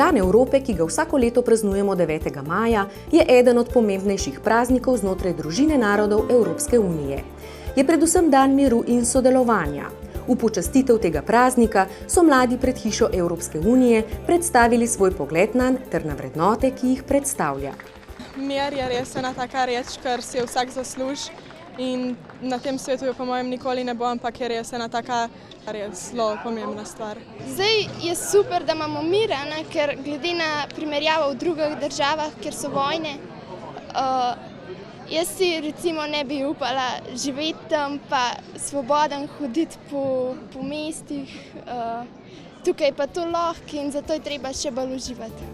Dan Evrope, ki ga vsako leto praznujemo 9. maja, je eden od pomembnejših praznikov znotraj družine narodov Evropske unije. Je predvsem dan miru in sodelovanja. V počastitev tega praznika so mladi pred hišo Evropske unije predstavili svoj pogled nanj ter na vrednote, ki jih predstavlja. Mir je res ena taka reč, kar si vsak zasluži in na tem svetu jo po mojem nikoli ne bo, ampak je res ena taka res zelo pomembna stvar. Zdaj je super, da imamo mir, ker glede na primerjavo v drugih državah, kjer so vojne, jaz si recimo ne bi upala živeti tam pa svoboden hoditi po mestih. Tukaj pa to lahko in zato je treba še bolj uživati.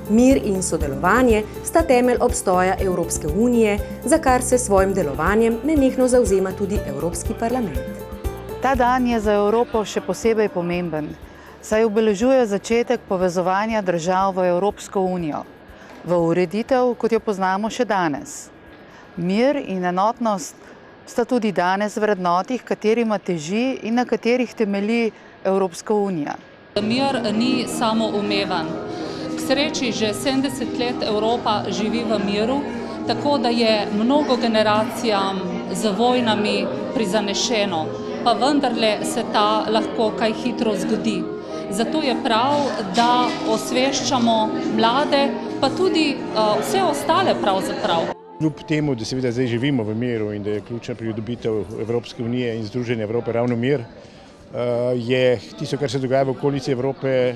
Mir in sodelovanje sta temelj obstoja Evropske unije, za kar se svojim delovanjem nenehno zavzema tudi Evropski parlament. Ta dan je za Evropo še posebej pomemben, saj obeležuje začetek povezovanja držav v Evropsko unijo, v ureditev, kot jo poznamo še danes. Mir in enotnost sta tudi danes vrednoti, katerima teži in na katerih temelji Evropska unija. Mir ni samoumeven. K sreči že 70 let Evropa živi v miru, tako da je mnogo generacijam z vojnami prizanešeno, pa vendarle se ta lahko kaj hitro zgodi. Zato je prav, da osveščamo mlade, pa tudi vse ostale pravzaprav. Kljub temu, da seveda zdaj živimo v miru in da je ključna pridobitev Evropske unije in Združenja Evrope ravno mir, je tisto, kar se dogaja v okolici Evrope,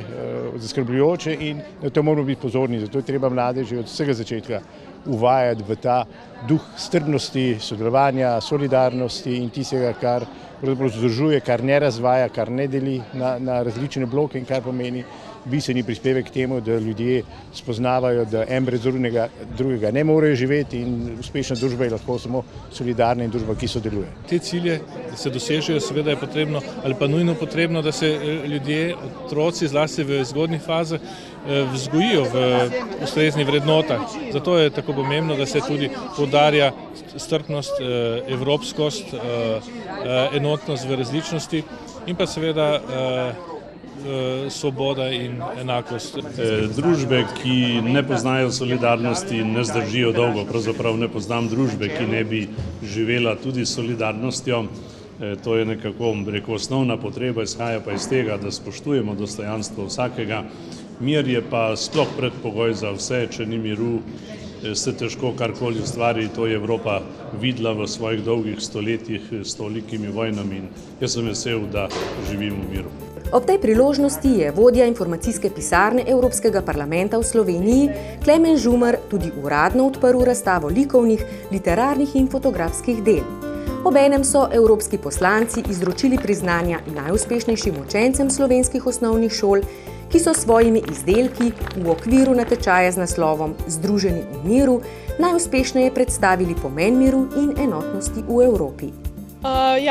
zaskrbljujoče in na to moramo biti pozorni. Zato je treba mlade že od vsega začetka uvajati v ta duh strpnosti, sodelovanja, solidarnosti in tistega, kar združuje, kar ne razvaja, kar ne deli na različne bloke in kar pomeni bistveni prispevek k temu, da ljudje spoznavajo, da en brez drugega ne morejo živeti in uspešna družba je lahko samo solidarna in družba, ki sodeluje. Te cilje, da se dosežejo, seveda je potrebno ali pa nujno potrebno, da se ljudje, otroci, zlasti v zgodnjih fazah, vzgojijo v ustreznih vrednotah. Zato je tako pomembno, da se tudi poudarja strpnost, evropskost, enotnost v različnosti in pa seveda svoboda in enakost. Družbe, ki ne poznajo solidarnosti, ne zdržijo dolgo. Pravzaprav ne poznam družbe, ki ne bi živela tudi s solidarnostjo. To je nekako, rekel, osnovna potreba, izhaja pa iz tega, da spoštujemo dostojanstvo vsakega. Mir je pa sploh predpogoj za vse, če ni miru, se težko karkoli ustvari. To je Evropa videla v svojih dolgih stoletjih s tolikimi vojnami in jaz sem vesel, da živim v miru. Ob tej priložnosti je vodja informacijske pisarne Evropskega parlamenta v Sloveniji, Klemen Žumar, tudi uradno odprl razstavo likovnih, literarnih in fotografskih del. Obenem so evropski poslanci izročili priznanja najuspešnejšim učencem slovenskih osnovnih šol, ki so svojimi izdelki v okviru natečaja z naslovom Združeni v miru najuspešneje predstavili pomen miru in enotnosti v Evropi.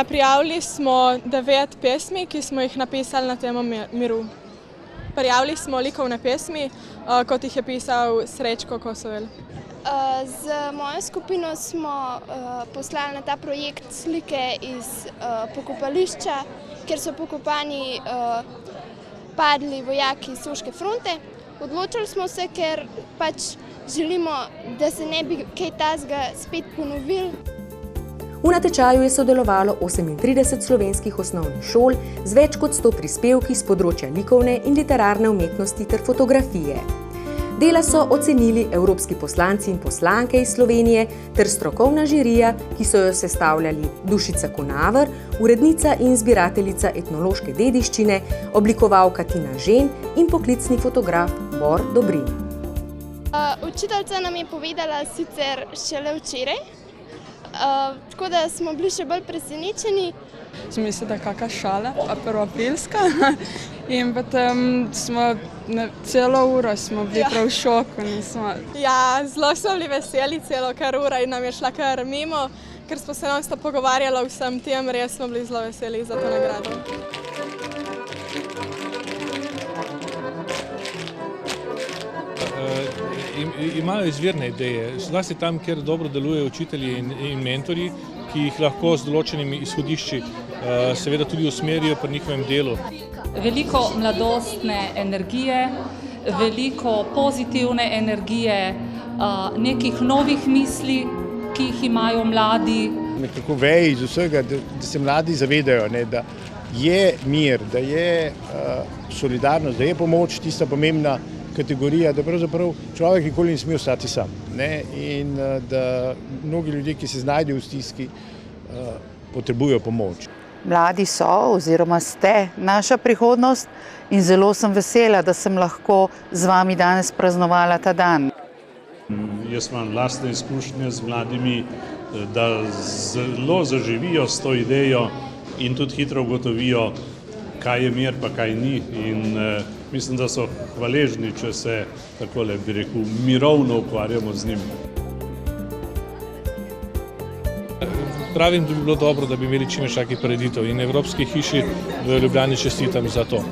Prijavili smo 9 pesmi, ki smo jih napisali na temo miru. Prijavili smo likovne pesmi, kot jih je pisal Srečko Kosovel. Z mojo skupino smo poslali na ta projekt slike iz pokopališča, kjer so pokopani padli vojaki Soške fronte. Odločili smo se, ker pač želimo, da se ne bi kaj takega spet ponovil. V natečaju je sodelovalo 38 slovenskih osnovnih šol z več kot 100 prispevki s področja likovne in literarne umetnosti ter fotografije. Dela so ocenili evropski poslanci in poslanke iz Slovenije ter strokovna žirija, ki so jo sestavljali Dušica Konaver, urednica in zbirateljica etnološke dediščine, oblikovalka Tina Žen in poklicni fotograf Bor Dobrin. Učiteljica nam je povedala sicer šele včeraj, tako da smo bili še bolj presenečeni. Sem mislila, da je kakšna šala, a prvoaprilska. In potem smo celo uro smo bili prav v šoku. Ja, zelo smo bili veseli celo kar ura in nam je šla kar mimo, ker smo se non-stop pogovarjali o vsem tem, res smo bili zelo veseli za to nagrado. Imajo izvirne ideje, zlasti tam, kjer dobro delujejo učitelji in mentorji, ki jih lahko z določenimi izhodišči seveda tudi usmerijo pri njihovem delu. Veliko mladostne energije veliko pozitivne energije, nekih novih misli, ki jih imajo mladi. Nekako veje iz vsega, da se mladi zavedajo, da je mir, da je solidarnost, da je pomoč tista pomembna kategorija, da pravzaprav človek nikoli ne sme ostati sam. In da mnogi ljudje, ki se znajdejo v stiski, potrebujejo pomoč. Mladi so oziroma ste naša prihodnost in zelo sem vesela, da sem lahko z vami danes praznovala ta dan. Jaz imam lastne izkušnje z mladimi, da zelo zaživijo s to idejo in tudi hitro ugotovijo, kaj je mir pa kaj ni. In mislim, da so hvaležni, če se takole, bi rekel, mirovno ukvarjamo z njim. Pravim, da bi bilo dobro, da bi imeli čim več takih prireditev in Evropski hiši v Ljubljani čestitam za to.